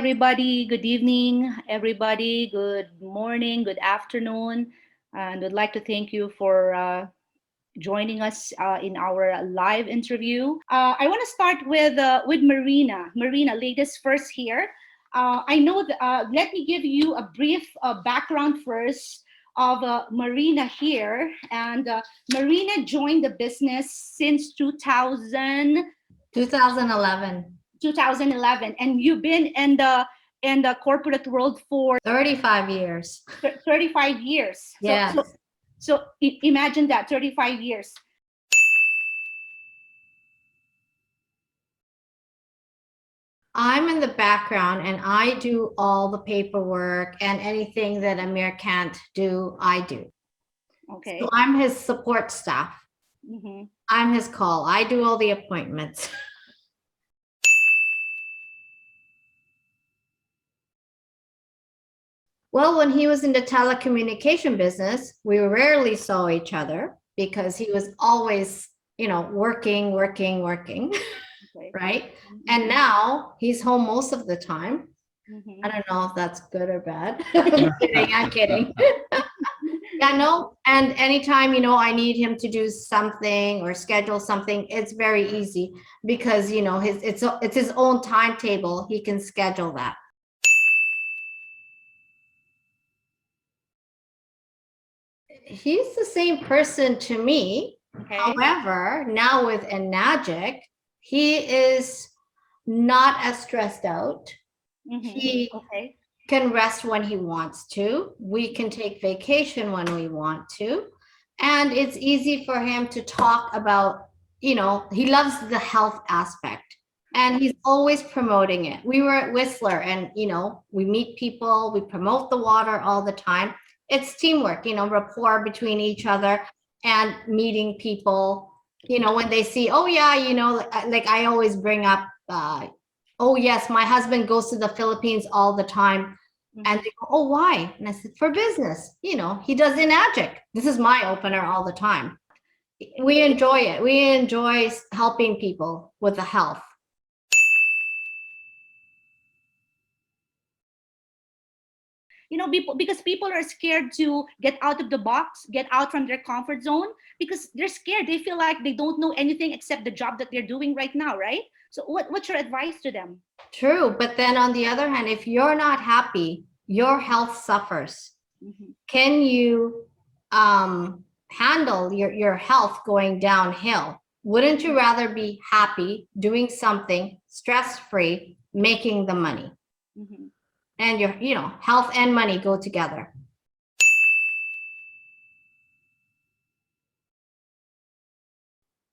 everybody. Good evening, everybody. Good morning, good afternoon. And I'd like to thank you for joining us in our live interview. I want to start with Marina. Marina, ladies first here. I know that, let me give you a brief background first of Marina here. And Marina joined the business since 2011. 2011, and you've been in the corporate world for 35 years. 35 years. Yes. So imagine that, 35 years. I'm in the background and I do all the paperwork, and anything that Amir can't do, I do. Okay. So I'm his support staff. Mm-hmm. I'm his call. I do all the appointments. Well, when he was in the telecommunication business, we rarely saw each other because he was always, working. Okay. Right? Mm-hmm. And now he's home most of the time. Mm-hmm. I don't know if that's good or bad. I'm kidding. Yeah, no. And anytime, I need him to do something or schedule something, it's very easy because, it's his own timetable. He can schedule that. He's the same person to me. Okay. However, now with Enagic, he is not as stressed out. Mm-hmm. He can rest when he wants to. We can take vacation when we want to. And it's easy for him to talk about, he loves the health aspect. And he's always promoting it. We were at Whistler and, we meet people, we promote the water all the time. It's teamwork, rapport between each other and meeting people, when they see, oh yeah, like I always bring up, oh yes, my husband goes to the Philippines all the time. Mm-hmm. And they go, oh, why? And I said, for business, he does Enagic. This is my opener all the time. We enjoy it. We enjoy helping people with the health. Because people are scared to get out of the box, get out from their comfort zone, because they're scared. They feel like they don't know anything except the job that they're doing right now, right? So what's your advice to them? True. But then on the other hand, if you're not happy, your health suffers. Mm-hmm. Can you handle your health going downhill? Wouldn't you rather be happy, doing something stress-free, making the money? Mm-hmm. And your, health and money go together.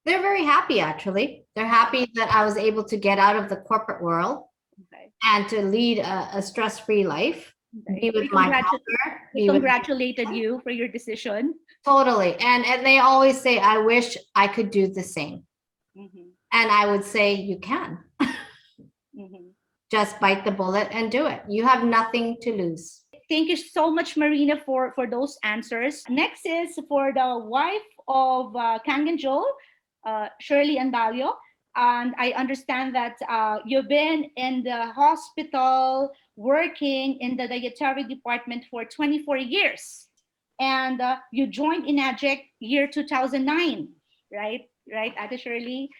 They're very happy, actually. They're happy that I was able to get out of the corporate world and to lead a stress-free life. Be with my partner. They congratulated you for your decision. Totally. And they always say, I wish I could do the same. Mm-hmm. And I would say, you can. Mm-hmm. Just bite the bullet and do it. You have nothing to lose. Thank you so much, Marina, for those answers. Next is for the wife of Kangen Joe, Shirley Andalio. And I understand that you've been in the hospital working in the dietary department for 24 years. And you joined Enagic year 2009, right? Right, Ate Shirley?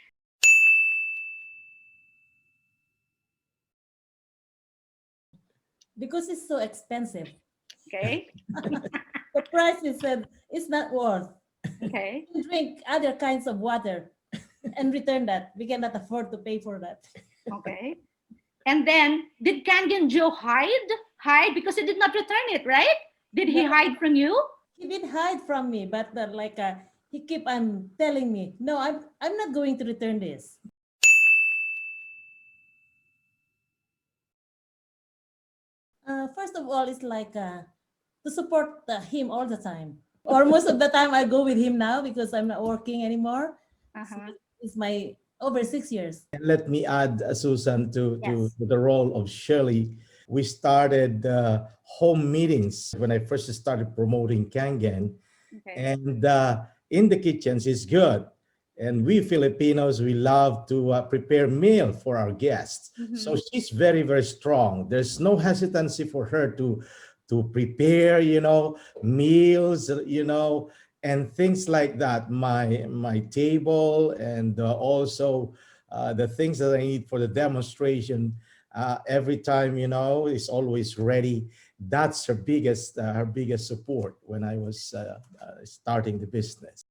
Because it's so expensive. Okay. The price is not worth. Okay. We drink other kinds of water and return that. We cannot afford to pay for that. Okay. And then did Kangen Joe hide because he did not return it, right? Did he hide from you? He did hide from me, but he keep on telling me, no, I'm not going to return this. First of all, it's to support him all the time. Or most of the time I go with him now because I'm not working anymore. So it's my over 6 years. Let me add, Susan, to the role of Shirley. We started home meetings when I first started promoting Kangen. Okay. And in the kitchens is good. And we Filipinos, we love to prepare meal for our guests. So she's very, very strong. There's no hesitancy for her to prepare, meals, and things like that. My table, and also the things that I need for the demonstration. Every time, is always ready. That's her biggest support when I was starting the business.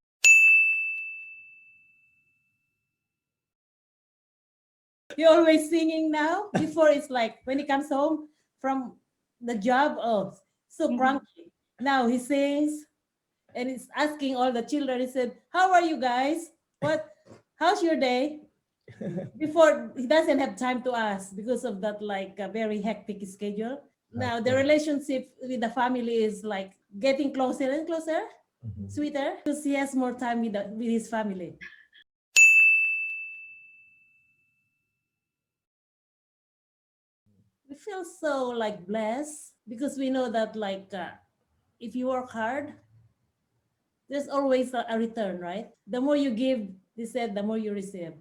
You're always singing now. Before, it's like when he comes home from the job, oh, so cranky. Now he sings and he's asking all the children. He said, "How are you guys? How's your day?" Before, he doesn't have time to ask because of that, like, a very hectic schedule. Now the relationship with the family is like getting closer and closer, sweeter, because he has more time with his family. We feel so like blessed because we know that, like, if you work hard, there's always a return, right? The more you give, they said, the more you receive.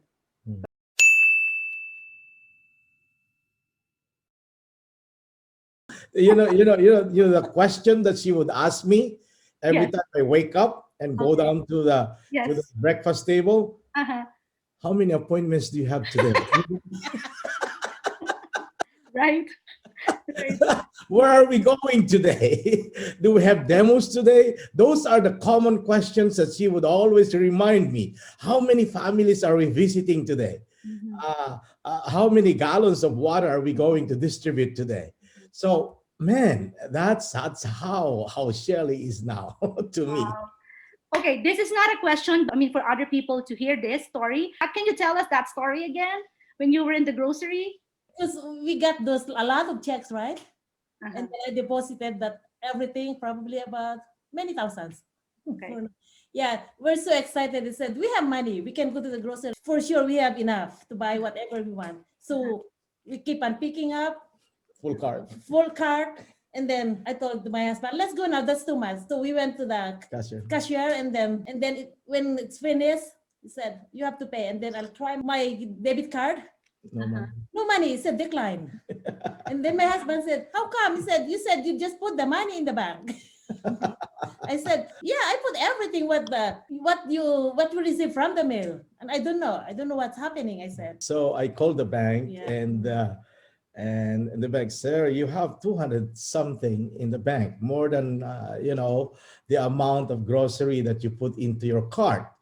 The question that she would ask me every Yes. time I wake up and go down to the Yes. breakfast table. Uh-huh. How many appointments do you have today? Right. Where are we going today? Do we have demos today? Those are the common questions that she would always remind me. How many families are we visiting today? How many gallons of water are we going to distribute today? So, man, that's how Shelly is now to me. Okay, this is not a question, I mean, for other people to hear this story. Can you tell us that story again when you were in the grocery? Because we got a lot of checks, right? And then I deposited that everything, probably about many thousands. Okay. Yeah, we're so excited. They said, we have money. We can go to the grocery. For sure, we have enough to buy whatever we want. So we keep on picking up. Full cart. And then I told my husband, let's go now. That's too much. So we went to the cashier, and then when it's finished, he said, you have to pay. And then I'll try my debit card. No money. He said, decline. And then my husband said, how come? He said, you said you just put the money in the bank. I said, yeah, I put everything what you receive from the mail. And I don't know what's happening, I said. So I called the bank, and the bank, sir, you have 200 something in the bank, more than the amount of grocery that you put into your cart.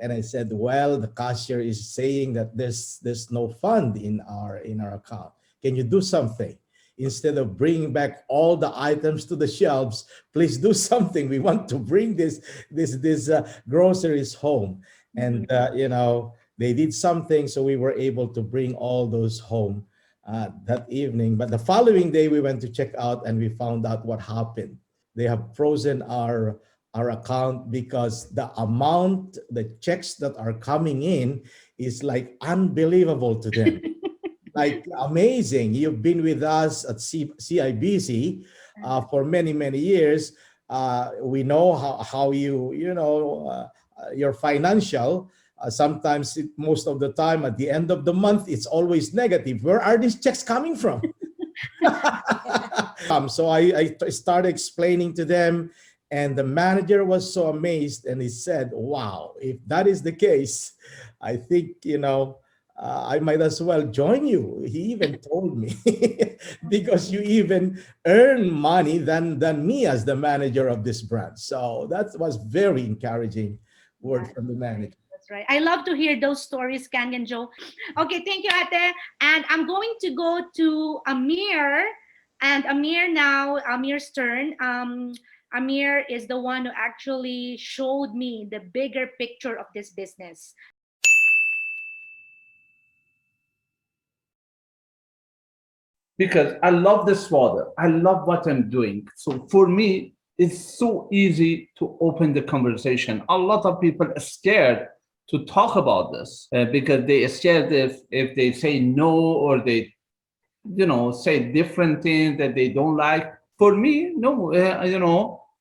And I said, well, the cashier is saying that there's no fund in our account. Can you do something? Instead of bringing back all the items to the shelves, please do something. We want to bring this groceries home. And they did something, so we were able to bring all those home that evening. But the following day, we went to check out, and we found out what happened. They have frozen our account because the checks that are coming in is like unbelievable to them. Like amazing. You've been with us at CIBC for many, many years. We know how your financial. Sometimes, most of the time, at the end of the month, it's always negative. Where are these checks coming from? So I started explaining to them, and the manager was so amazed, and he said, wow, if that is the case, I think, I might as well join you. He even told me, because you even earn money than me as the manager of this branch. So that was very encouraging word from the manager. That's right. I love to hear those stories, Kang and Joe. Okay, thank you, Ate. And I'm going to go to Amir. And Amir's turn. Amir is the one who actually showed me the bigger picture of this business. Because I love this water. I love what I'm doing. So for me, it's so easy to open the conversation. A lot of people are scared to talk about this because they are scared if they say no, or they say different things that they don't like. For me, no,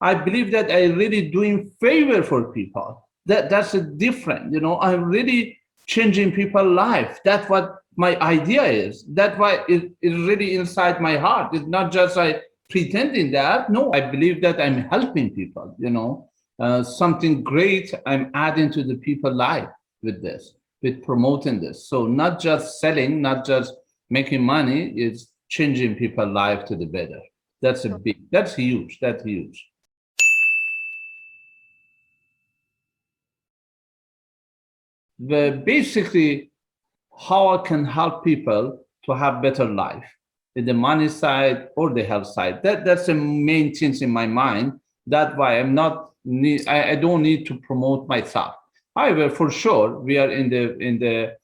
I believe that I really doing favor for people. That's a different, I'm really changing people's life. That's what my idea is. That's why it is really inside my heart. It's not just I pretending that. No, I believe that I'm helping people, something great I'm adding to the people life with this, with promoting this. So not just selling, not just making money, it's changing people's life to the better. That's huge. That's huge. Basically, how I can help people to have better life in the money side or the health side. That's the main things in my mind. That's why I don't need to promote myself. However, for sure, we are in the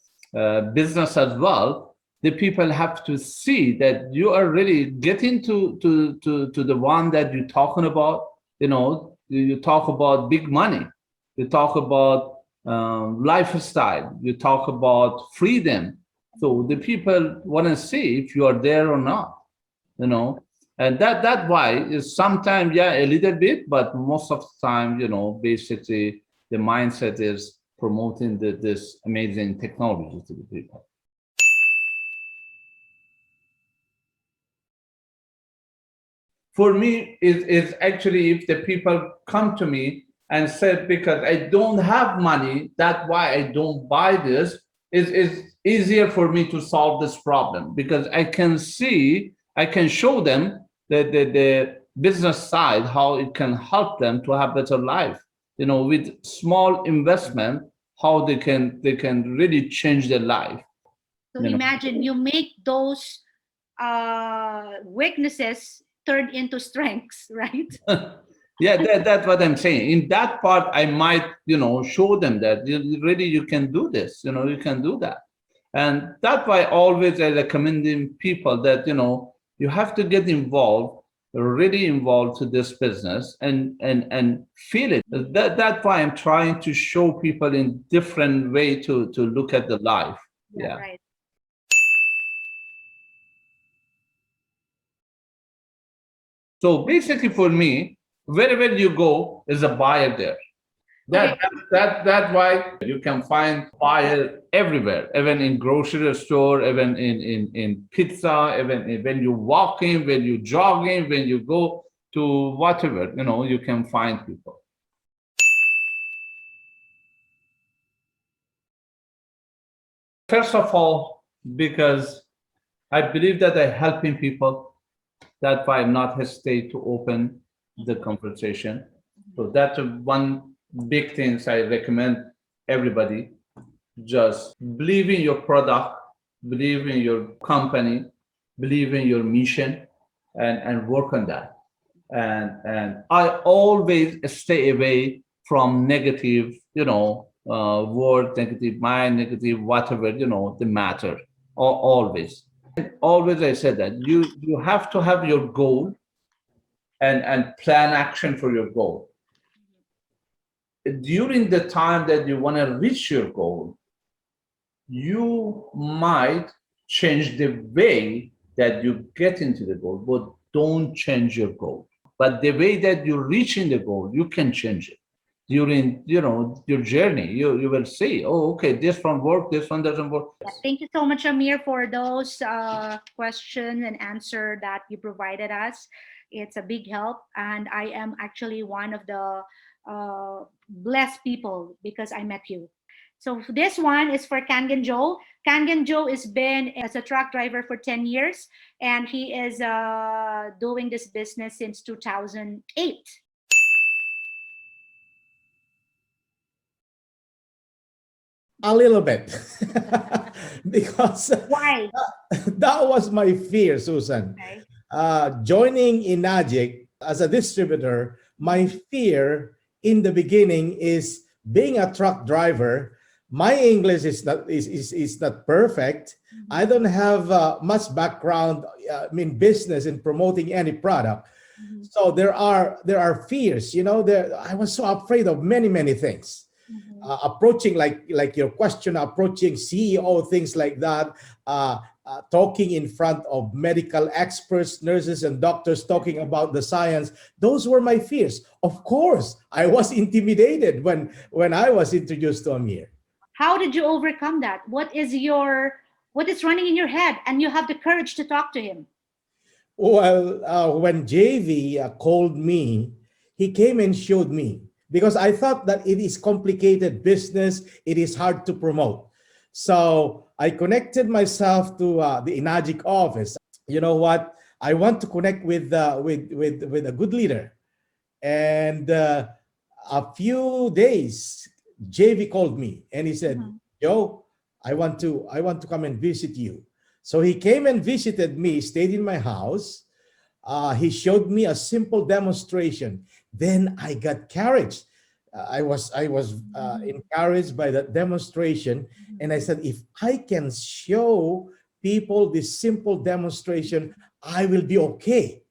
business as well. The people have to see that you are really getting to the one that you're talking about. You talk about big money. You talk about lifestyle. You talk about freedom. So the people want to see if you are there or not, and that why is sometimes, yeah, a little bit, but most of the time, basically the mindset is promoting this amazing technology to the people. For me, is actually if the people come to me and said, because I don't have money, that's why I don't buy this, is easier for me to solve this problem, because I can show them the business side, how it can help them to have better life, with small investment, how they can really change their life. So imagine you make those weaknesses turn into strengths, right? Yeah, that's what I'm saying. In that part, I might, show them that really you can do this, you can do that. And that's why always I recommending people that, you have to get involved, really involved to this business and feel it. That's why I'm trying to show people in different way to look at the life. Yeah. Right. So basically for me, wherever you go is a buyer there. That's why you can find buyer everywhere, even in grocery store, even in pizza, even when you walking, when you jogging, when you go to whatever, you can find people. First of all, because I believe that I'm helping people, that's why I'm not hesitate to open the conversation. So that's one big thing I recommend everybody. Just believe in your product, believe in your company, believe in your mission, and work on that. And I always stay away from negative, word, negative mind, negative whatever, the matter. Always. Always I said that you have to have your goal and plan action for your goal. During the time that you want to reach your goal, you might change the way that you get into the goal, but don't change your goal. But the way that you reach in the goal, you can change it. During your journey, you will see, oh, okay, this one work, this one doesn't work. Thank you so much, Amir, for those question and answer that you provided us. It's a big help, and I am actually one of the blessed people because I met you. So this one is for Kangen Joe. Kangen Joe has been as a truck driver for 10 years, and he is doing this business since 2008. A little bit. Because Why? that was my fear, Susan. Okay. Joining Enagic as a distributor, my fear in the beginning is being a truck driver. My English is not perfect. I don't have much background, business in promoting any product. So there are fears. I was so afraid of many things. Approaching like your question, approaching CEO, things like that. talking in front of medical experts, nurses, and doctors, talking about the science. Those were my fears. Of course, I was intimidated when I was introduced to Amir. How did you overcome that? What is running in your head, and you have the courage to talk to him? Well, when JV called me, he came and showed me because I thought that it is complicated business. It is hard to promote. So I connected myself to the Enagic office. You know what? I want to connect with a good leader. And a few days, JV called me and he said, "Joe, I want to come and visit you." So he came and visited me, stayed in my house. He showed me a simple demonstration. Then I got courage. I was encouraged by that demonstration, and I said, if I can show people this simple demonstration, I will be okay.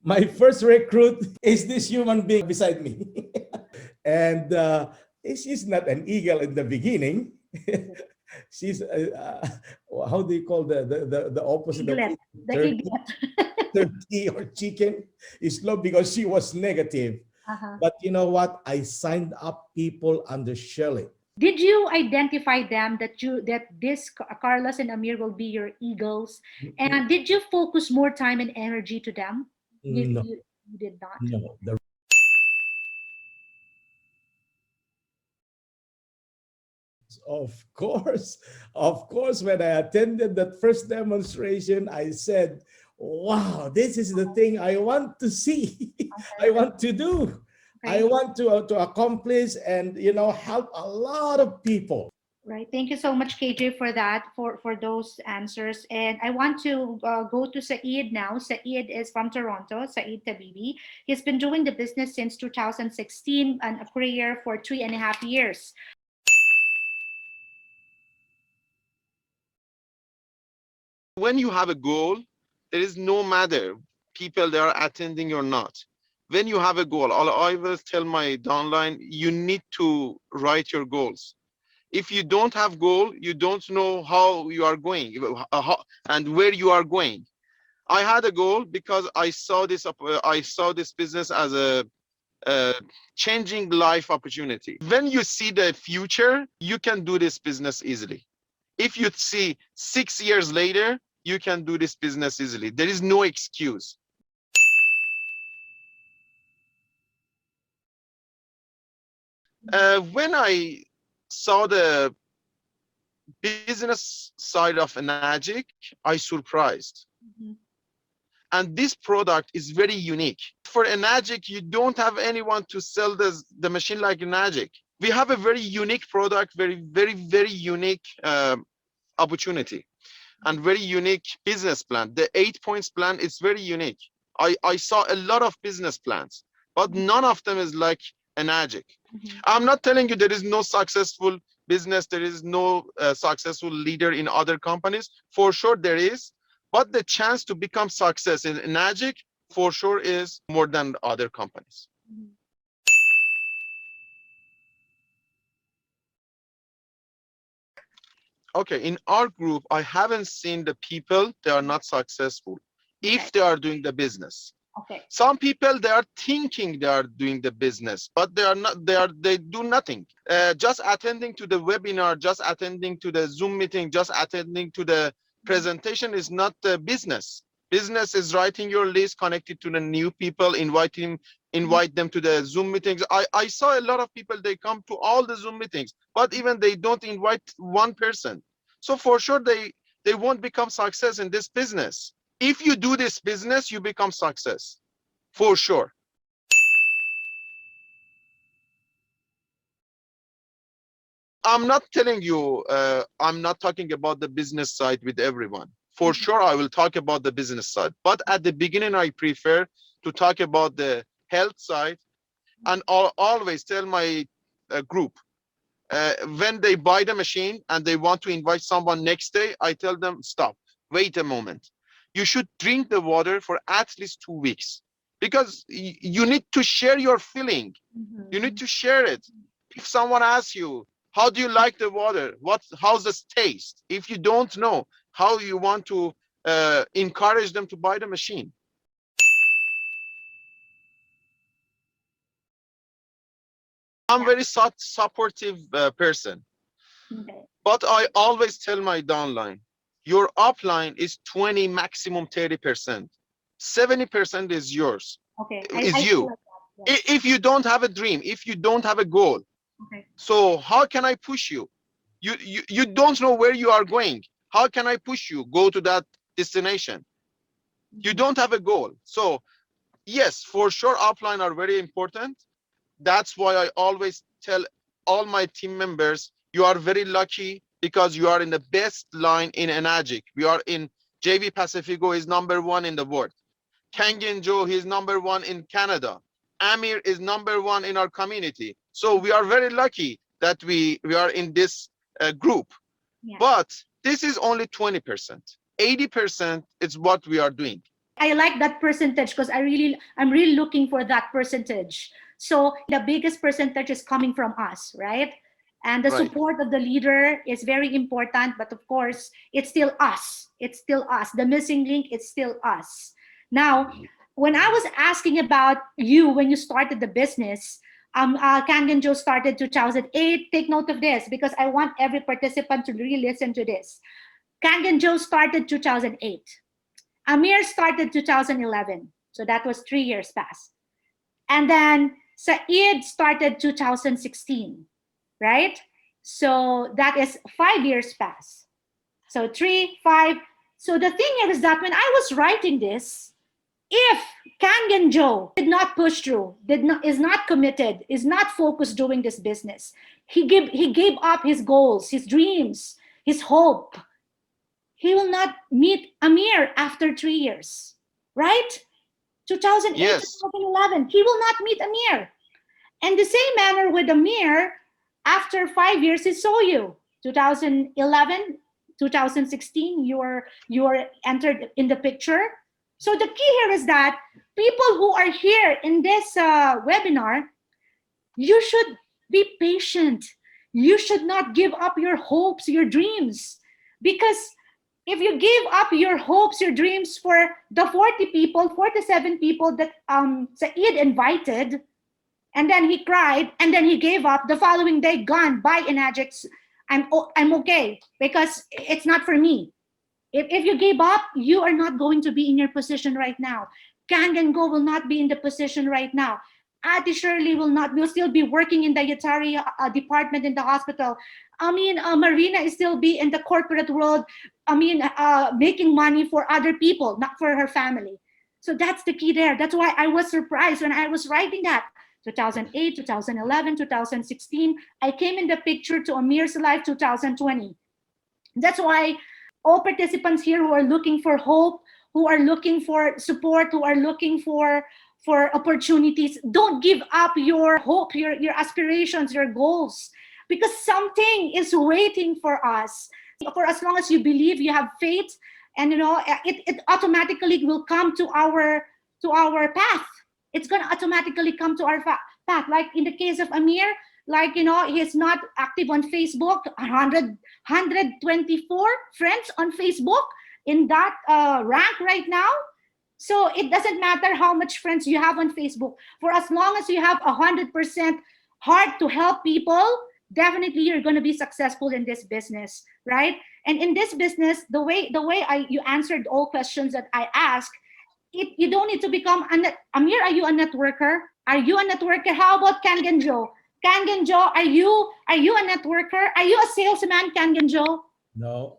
My first recruit is this human being beside me. And she's not an eagle in the beginning. She's how do you call the opposite of Eaglet, the turkey? eaglet. Turkey or chicken is low because she was negative. But you know what? I signed up people under Shirley. Did you identify them that this Carlos and Amir will be your eagles? And did you focus more time and energy to them? No, You did not. no. Of course, when I attended that first demonstration, I said, wow, this is the thing I want to see. I want to do. I want to accomplish and, help a lot of people. Right. Thank you so much, KJ, for that, for those answers. And I want to go to Saeed now. Saeed is from Toronto, Saeed Tabibi. He's been doing the business since 2016 and a career for 3.5 years. When you have a goal, there is no matter people that are attending or not. When you have a goal, I will tell my downline, you need to write your goals. If you don't have goal, you don't know how you are going and where you are going. I had a goal because I saw this business as a changing life opportunity. When you see the future, you can do this business easily. If you see 6 years later, you can do this business easily. There is no excuse. When I saw the business side of Enagic, I surprised. And this product is very unique. For Enagic, you don't have anyone to sell the machine like Enagic. We have a very unique product, very, very, very unique opportunity and very unique business plan. The 8 points plan is very unique. I saw a lot of business plans, but none of them is like Enagic. I'm not telling you there is no successful business, there is no successful leader in other companies. For sure there is, but the chance to become success in Enagic for sure is more than other companies. Okay, in our group, I haven't seen the people that are not successful if they are doing the business. Okay. Some people, they are thinking they are doing the business, but they are not. They do nothing. Just attending to the webinar, just attending to the Zoom meeting, just attending to the presentation is not the business. Business is writing your list, connected to the new people, invite them to the Zoom meetings. I saw a lot of people, they come to all the Zoom meetings, but even they don't invite one person. So for sure, they won't become success in this business. If you do this business, you become success, for sure. I'm not telling you, I'm not talking about the business side with everyone. For sure, I will talk about the business side. But at the beginning, I prefer to talk about the health side, and I'll always tell my group, when they buy the machine and they want to invite someone next day, I tell them, stop, wait a moment. You should drink the water for at least 2 weeks, because you need to share your feeling. You need to share it. If someone asks you, How do you like the water? How's the taste? If you don't know, how you want to encourage them to buy the machine? I'm very supportive person, Okay. but I always tell my downline, your upline is 20, maximum 30%. 70% is yours, Okay. is I feel you. like that. Yeah. If you don't have a dream, if you don't have a goal, Okay. so how can I push you? You don't know where you are going. How can I push you go to that destination? You don't have a goal. So yes, for sure, upline are very important. That's why I always tell all my team members, you are very lucky because you are in the best line in Enagic. We are in JV Pacifico is #1 in the world. Kangen Joe, he's #1 in Canada. Amir is #1 in our community. So we are very lucky that we are in this group. Yeah. But this is only 20%. 80% is what we are doing. I like that percentage because I'm really looking for that percentage. So the biggest percentage is coming from us, right? And the Right. support of the leader is very important, but of course, it's still us. It's still us. The missing link is still us. Now, when I was asking about you when you started the business, Kangen Joe started 2008. Take note of this because I want every participant to really listen to this. Kangen Joe started 2008. Amir started 2011. So that was 3 years past. And then Saeed started 2016, right? So that is 5 years past. So 3, 5. So the thing here is that when I was writing this, if Kangen Joe did not push through, is not committed, is not focused doing this business, he gave up his goals, his dreams, his hope, he will not meet Amir after 3 years, right? 2008, Yes. 2011, he will not meet Amir. And the same manner with Amir, after 5 years, he saw you. 2011, 2016, you were entered in the picture. So the key here is that people who are here in this webinar, you should be patient. You should not give up your hopes, your dreams, because if you give up your hopes, your dreams for the 40 people, 47 people that Saeed invited, and then he cried, and then he gave up, the following day, gone, bye Enagic, I'm okay, because it's not for me. If you gave up, you are not going to be in your position right now. Kangen Go will not be in the position right now. Ati Shirley will still be working in the Yatari department in the hospital. Marina is still be in the corporate world. Making money for other people, not for her family. So that's the key there. That's why I was surprised when I was writing that. 2008, 2011, 2016. I came in the picture to Amir's life 2020. That's why all participants here who are looking for hope, who are looking for support, who are looking for opportunities, don't give up your hope, your aspirations, your goals, because something is waiting for us. For as long as you believe, you have faith, and it automatically will come to our path. It's going to automatically come to our path. Like in the case of Amir, he's not active on Facebook. 124 friends on Facebook in that rank right now. So it doesn't matter how much friends you have on Facebook. For as long as you have 100% heart to help people, definitely you're going to be successful in this business, right? And in this business, the way you answered all questions that I asked, you don't need to become Amir, are you a networker? Are you a networker? How about Kangen Joe? Kangen Joe, are you a networker? Are you a salesman, Kangen Joe? No.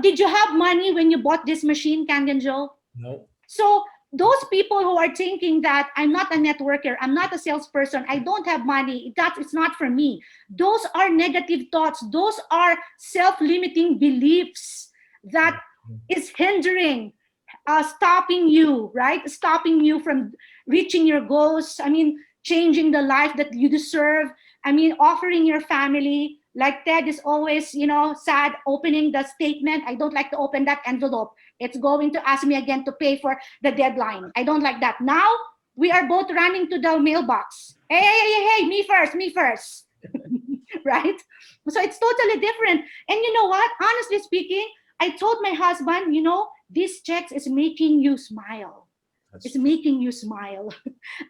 Did you have money when you bought this machine, Kangen Joe? No. So those people who are thinking that I'm not a networker, I'm not a salesperson, I don't have money, it's not for me. Those are negative thoughts. Those are self-limiting beliefs that is hindering, stopping you, right? Stopping you from reaching your goals. Changing the life that you deserve. Offering your family. Like Ted is always, sad opening the statement. I don't like to open that envelope. It's going to ask me again to pay for the deadline. I don't like that. Now, we are both running to the mailbox. Hey, me first. right? So it's totally different. And you know what? Honestly speaking, I told my husband, this checks is making you smile. It's making you smile.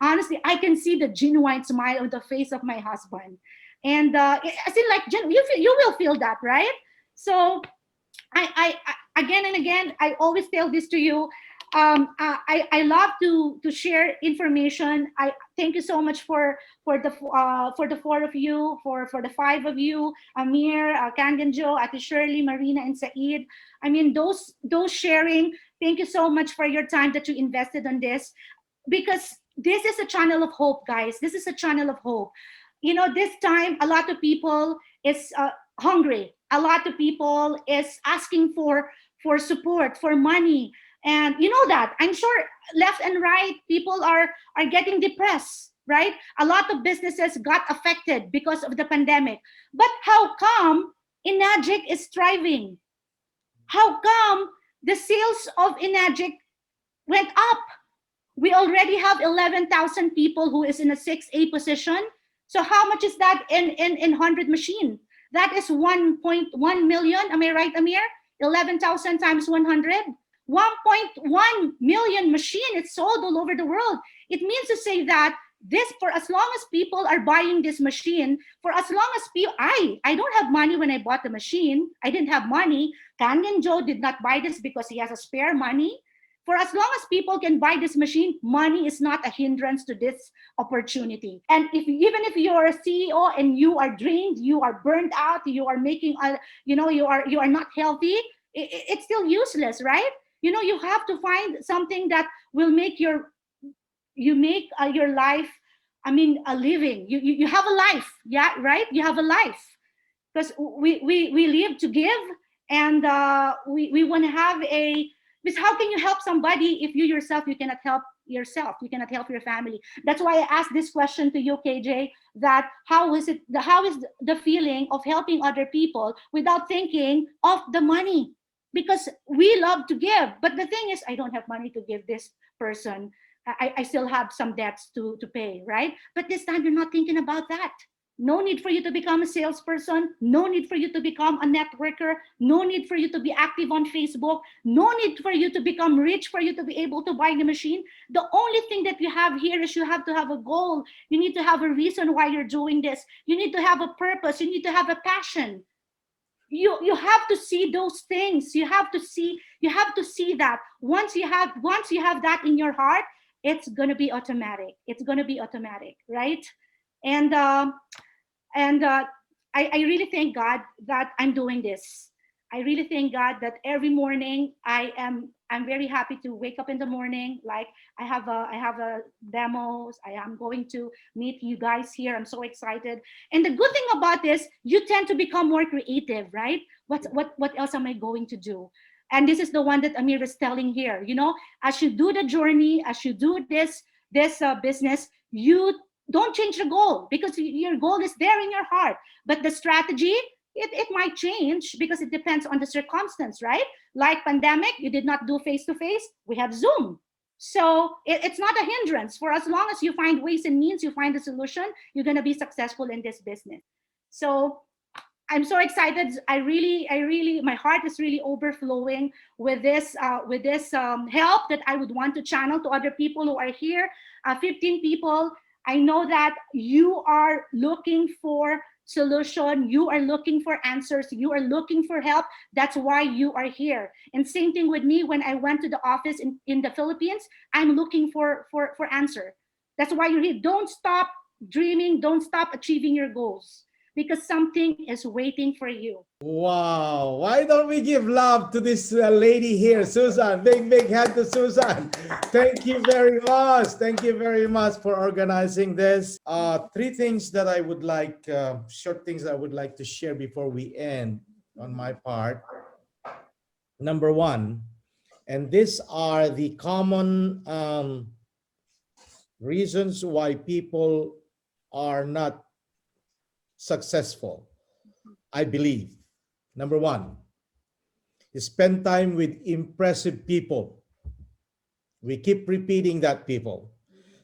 Honestly, I can see the genuine smile on the face of my husband. And I feel like you will feel that, right? So I again and again, I always tell this to you. I love to share information. I thank you so much for the four of you, for the five of you, Amir, Kangan Joe, Ate Shirley, Marina, and Saeed. I mean, those sharing. Thank you so much for your time that you invested on this, because this is a channel of hope, guys. This is a channel of hope. This time a lot of people is hungry. A lot of people is asking for support, for money, and you know that. I'm sure left and right people are getting depressed, right? A lot of businesses got affected because of the pandemic. But how come Enagic is thriving? How come the sales of Enagic went up? We already have 11,000 people who is in a 6A position. So how much is that in 100 machine? That is 1.1 million. Am I right, Amir? 11,000 times 100. 1.1 million machine. It's sold all over the world. It means to say that this, for as long as people are buying this machine, for as long as people, I don't have money when I bought the machine. I didn't have money. Kangen Joe did not buy this because he has a spare money. For as long as people can buy this machine, money is not a hindrance to this opportunity. And even if you're a CEO and you are drained, you are burned out, you are making you are not healthy, it's still useless, right? You have to find something that will make your life, a living. You have a life, yeah, right? You have a life, because we live to give, and we want to have a, because how can you help somebody if you yourself, you cannot help yourself, you cannot help your family? That's why I asked this question to you, KJ, that how is the feeling of helping other people without thinking of the money? Because we love to give, but the thing is, I don't have money to give this person. I still have some debts to pay, right? But this time you're not thinking about that. No need for you to become a salesperson. No need for you to become a networker. No need for you to be active on Facebook. No need for you to become rich for you to be able to buy the machine. The only thing that you have here is you have to have a goal. You need to have a reason why you're doing this. You need to have a purpose. You need to have a passion. You have to see those things. You have to see that once you have that in your heart, it's gonna be automatic. It's gonna be automatic, right? And I really thank God that I'm doing this. I really thank God that every morning I'm very happy to wake up in the morning. Like I have a demos. I am going to meet you guys here. I'm so excited. And the good thing about this, you tend to become more creative, right? What else am I going to do? And this is the one that Amir is telling here. As you do the journey, as you do this business, you don't change the goal, because your goal is there in your heart. But the strategy, it might change because it depends on the circumstance, right? Like pandemic, you did not do face-to-face, we have Zoom. So it's not a hindrance. For as long as you find ways and means, you find a solution, you're going to be successful in this business. So I'm so excited. I really, my heart is really overflowing with this help that I would want to channel to other people who are here. 15 people. I know that you are looking for solution. You are looking for answers. You are looking for help. That's why you are here. And same thing with me when I went to the office in the Philippines. I'm looking for answer. That's why you're here. Don't stop dreaming. Don't stop achieving your goals, because something is waiting for you. Wow. Why don't we give love to this lady here, Susan? Big hand to Susan. Thank you very much. Thank you very much for organizing this. Three things that I would like, short things I would like to share before we end on my part. Number one, and these are the common reasons why people are not successful, I believe. Number one, spend time with impressive people. We keep repeating that, people.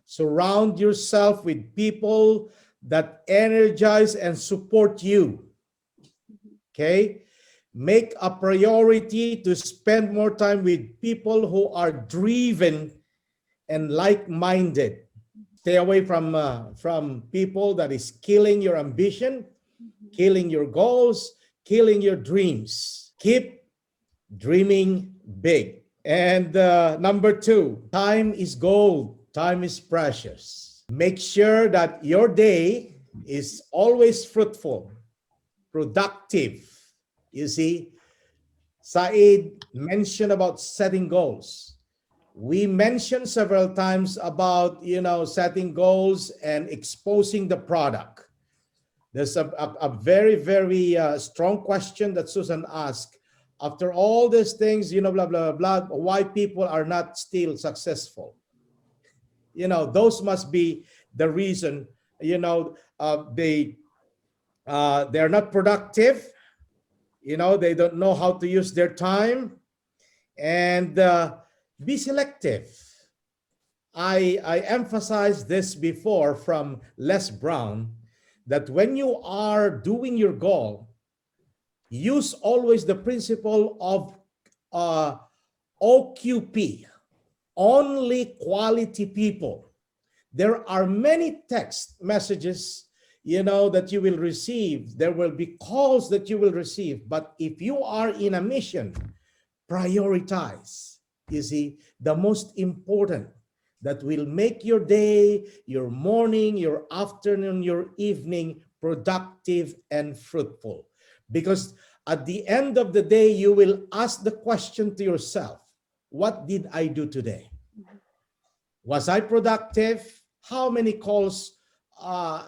Surround yourself with people that energize and support you. Okay? Make a priority to spend more time with people who are driven and like-minded. Stay away from people that is killing your ambition, killing your goals, killing your dreams. Keep dreaming big. And number 2, time is gold. Time is precious. Make sure that your day is always fruitful, productive. You see, Said mentioned about setting goals. We mentioned several times about, setting goals and exposing the product. There's a very, very strong question that Susan asked. After all these things, blah, blah, blah, why people are not still successful? Those must be the reason, they're not productive. They don't know how to use their time, and be selective. I emphasized this before from Les Brown, that when you are doing your goal, use always the principle of OQP, only quality people. There are many text messages, that you will receive. There will be calls that you will receive. But if you are in a mission, prioritize. You see, the most important that will make your day, your morning, your afternoon, your evening productive and fruitful. Because at the end of the day, you will ask the question to yourself, what did I do today? Was I productive? How many calls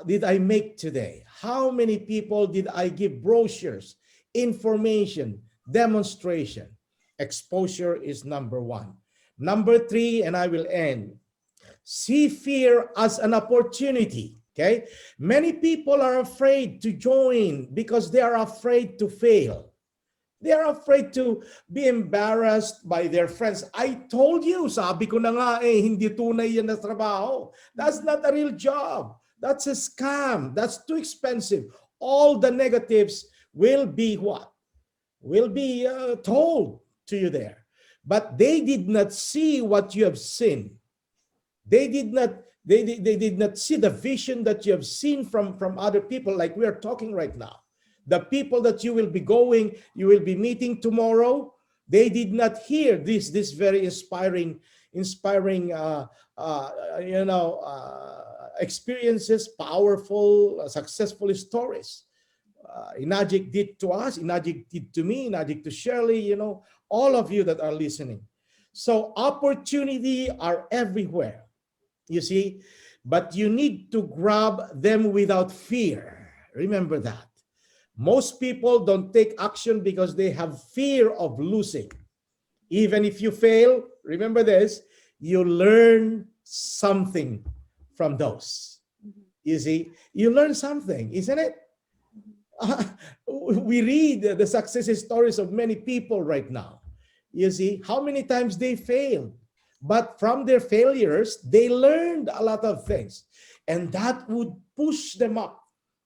did I make today? How many people did I give brochures, information, demonstration? Exposure is number 1. Number 3, and I will end. See fear as an opportunity. Okay? Many people are afraid to join because they are afraid to fail. They are afraid to be embarrassed by their friends. I told you, sabi ko na nga hindi tunay yan na trabaho. That's not a real job. That's a scam. That's too expensive. All the negatives will be what? Will be told to you there. But they did not see what you have seen. They did not see the vision that you have seen from other people, like we are talking right now. The people that you will be meeting tomorrow, they did not hear this very inspiring experiences, powerful, successful stories. Enagic did to us, Enagic did to me, Enagic to Shirley, all of you that are listening. So opportunity are everywhere, you see, but you need to grab them without fear. Remember that. Most people don't take action because they have fear of losing. Even if you fail, remember this, you learn something from those. You see, you learn something, isn't it? We read the success stories of many people right now. You see, how many times they failed. But from their failures, they learned a lot of things. And that would push them up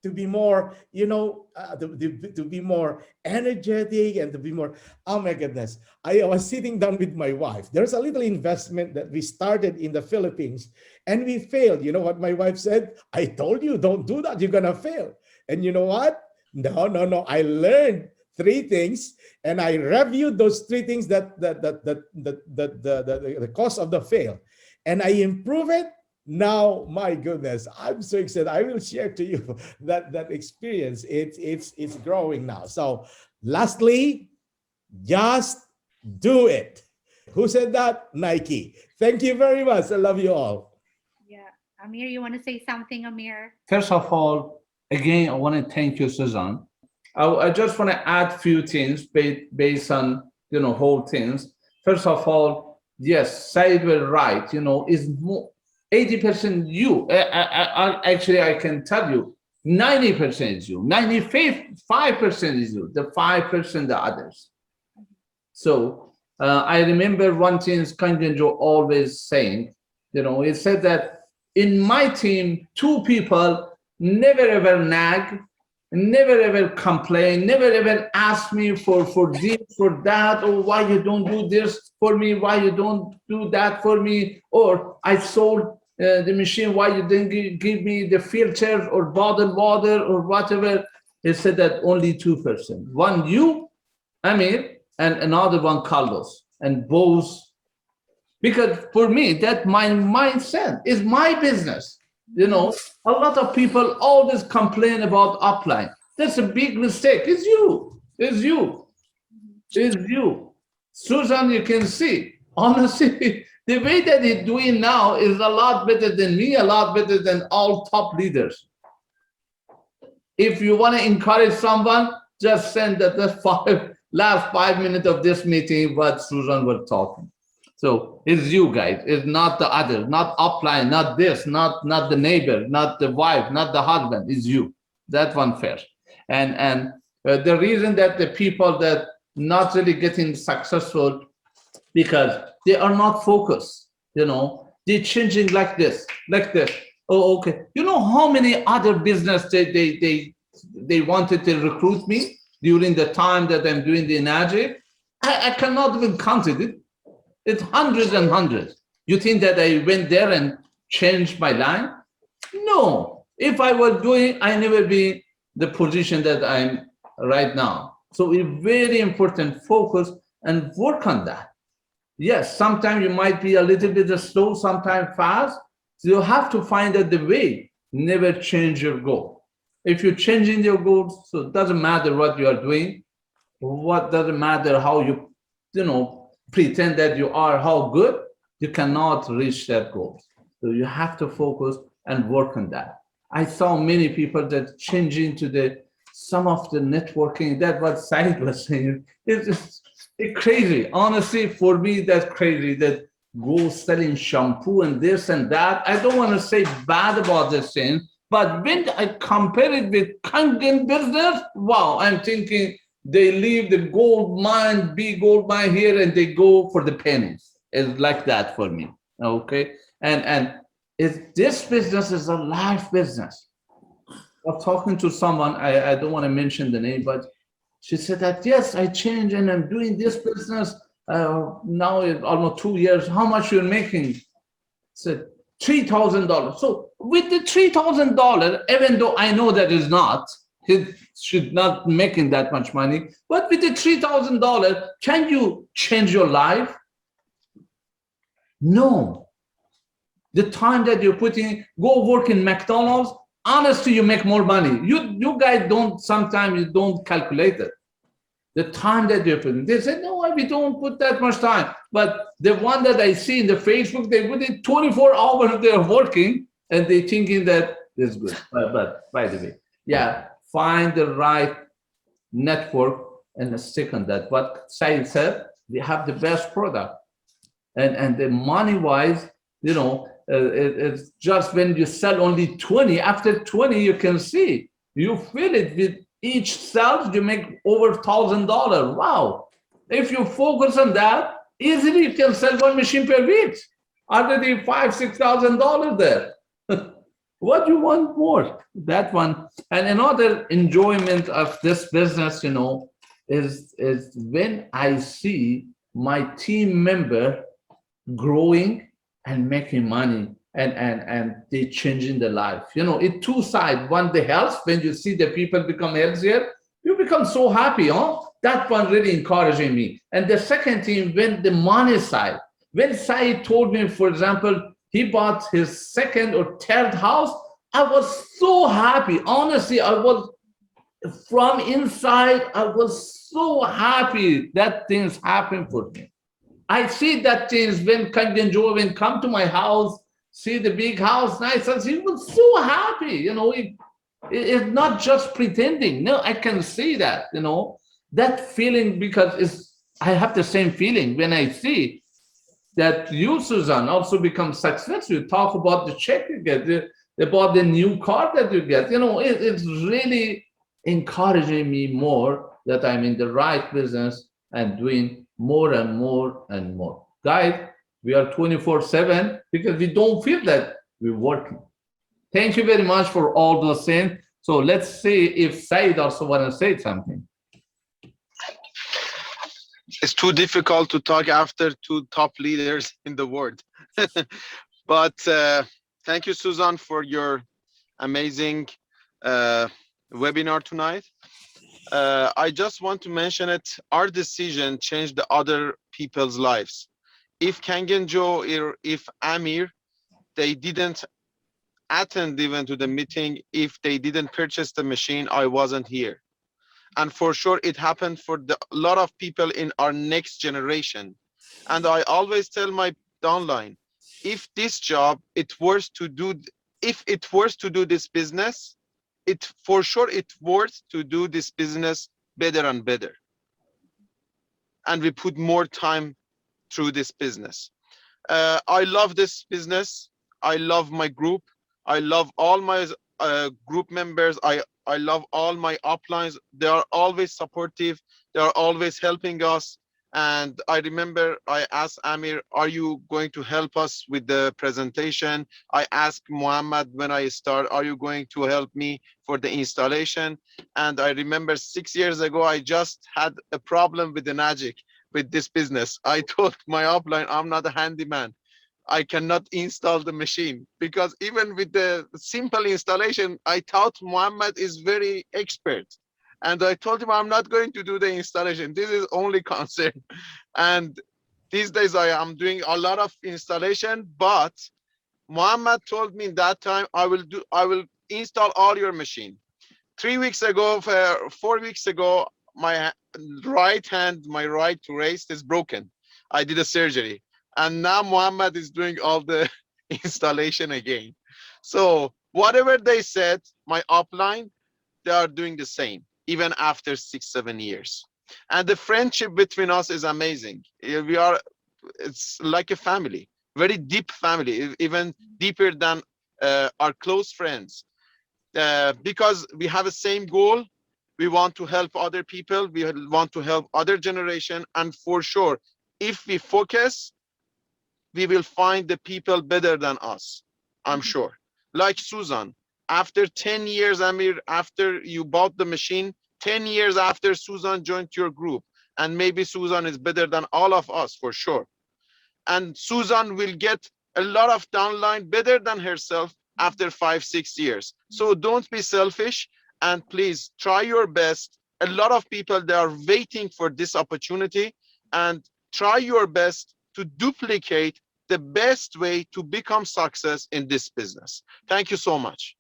to be more, to be more energetic and to be more, oh my goodness. I was sitting down with my wife. There's a little investment that we started in the Philippines and we failed. You know what my wife said? I told you, don't do that. You're going to fail. And you know what? No. I learned 3 things and I reviewed those 3 things that the cause of the fail. And I improve it. Now, my goodness, I'm so excited. I will share to you that experience. It's growing now. So lastly, just do it. Who said that? Nike. Thank you very much. I love you all. Yeah. Amir, you want to say something, Amir? First of all, again, I want to thank you, Susan. I just want to add few things based on, whole things. First of all, yes, Said was right, is more 80% you. Actually, I can tell you, 90% is you, 95% is you, the 5% the others. So I remember one thing Kanjanjo always saying, he said that in my team, 2 people never ever nag, never ever complain, never ever ask me for this, for that, or why you don't do this for me, why you don't do that for me, or I sold the machine, why you didn't give me the filter or bottled water or whatever. He said that only two person, one you, Amir, and another one Carlos, and both, because for me that my mindset is my business. You know, a lot of people always complain about upline. That's a big mistake. It's you. It's you. It's you. Susan, you can see, honestly, the way that he's doing now is a lot better than me, a lot better than all top leaders. If you want to encourage someone, just send that the last 5 minutes of this meeting what Susan was talking. So it's you guys, it's not the other, not upline, not this, not the neighbor, not the wife, not the husband, it's you. That one first. And the reason that the people that not really getting successful, because they are not focused, you know, they're changing like this, like this. Oh, okay. You know how many other business they wanted to recruit me during the time that I'm doing the Enagic? I cannot even count it. It's hundreds and hundreds. You think that I went there and changed my line? No. If I were doing, I never be the position that I'm right now. So it's very important, focus and work on that. Yes, sometimes you might be a little bit slow, sometimes fast. So you have to find out the way. Never change your goal. If you're changing your goals, so it doesn't matter what you are doing. What doesn't matter how you pretend that you are how good, you cannot reach that goal. So you have to focus and work on that. I saw many people that change into some of the networking, that what Said was saying. It's crazy. Honestly, for me, that's crazy that go selling shampoo and this and that. I don't want to say bad about this thing, but when I compare it with Kangen business, wow, I'm thinking they leave the gold mine, big gold mine here, and they go for the pennies. It's like that for me, okay? And this business is a life business. I was talking to someone, I don't want to mention the name, but she said that, yes, I changed and I'm doing this business now it's almost 2 years. How much you're making? I said, $3,000. So with the $3,000, even though I know that is not, he should not making that much money, but with the $3,000, can you change your life? No. The time that you're putting, go work in McDonald's, honestly, you make more money. You guys don't, sometimes you don't calculate it. The time that you're putting, they say, no, we don't put that much time. But the one that I see in the Facebook, they put in 24 hours they're working and they're thinking that is good. But by the way, yeah, find the right network and stick on that. What Said said, we have the best product. And the money-wise, it's just when you sell only 20, after 20, you can see, you feel it with each sales, you make over $1,000. Wow. If you focus on that, easily you can sell one machine per week. Already $5,000, $6,000 there. What do you want more? That one. And another enjoyment of this business, is when I see my team member growing and making money and they changing their life. It's two sides. One, the health, when you see the people become healthier, you become so happy, huh? That one really encouraging me. And the second thing, when the money side, when Said told me, for example, he bought his second or third house, I was so happy. Honestly, I was from inside, I was so happy that things happened for me. I see that things when Kangen Joven come to my house, see the big house, nice, and he was so happy. It's not just pretending. No, I can see that, that feeling, because I have the same feeling when I see that you, Susan, also become successful. You talk about the check you get, about the new car that you get. It's really encouraging me more that I'm in the right business and doing more and more and more. Guys, we are 24/7 because we don't feel that we're working. Thank you very much for all those things. So let's see if Said also want to say something. It's too difficult to talk after two top leaders in the world. But thank you, Susan, for your amazing uh, webinar tonight. I just want to mention it. Our decision changed the other people's lives. If Kangen Joe or if Amir, they didn't attend even to the meeting, if they didn't purchase the machine, I wasn't here. And for sure, it happened for a lot of people in our next generation. And I always tell my downline, if this job, if it was to do this business, it for sure it worth to do this business better and better. And we put more time through this business. I love this business. I love my group. I love all my group members. I love all my uplines. They are always supportive. They are always helping us. And I remember I asked Amir, are you going to help us with the presentation? I asked Muhammad when I start, are you going to help me for the installation? And I remember 6 years ago, I just had a problem with Enagic, with this business. I told my upline, I'm not a handyman. I cannot install the machine, because even with the simple installation, I thought Muhammad is very expert. And I told him I'm not going to do the installation. This is only concern. And these days I am doing a lot of installation, but Muhammad told me that time I will install all your machine. 3 weeks ago, 4 weeks ago, my right hand, my right wrist is broken. I did a surgery. And now Muhammad is doing all the installation again. So whatever they said, my upline, they are doing the same, even after 6, 7 years. And the friendship between us is amazing. It's like a family, very deep family, even deeper than our close friends. Because we have the same goal. We want to help other people. We want to help other generation. And for sure, if we focus, we will find the people better than us. I'm sure. Like Susan, after 10 years, Amir, after you bought the machine, 10 years after Susan joined your group, and maybe Susan is better than all of us for sure. And Susan will get a lot of downline better than herself after 5, 6 years. So don't be selfish, and please try your best. A lot of people, they are waiting for this opportunity, and try your best to duplicate the best way to become success in this business. Thank you so much.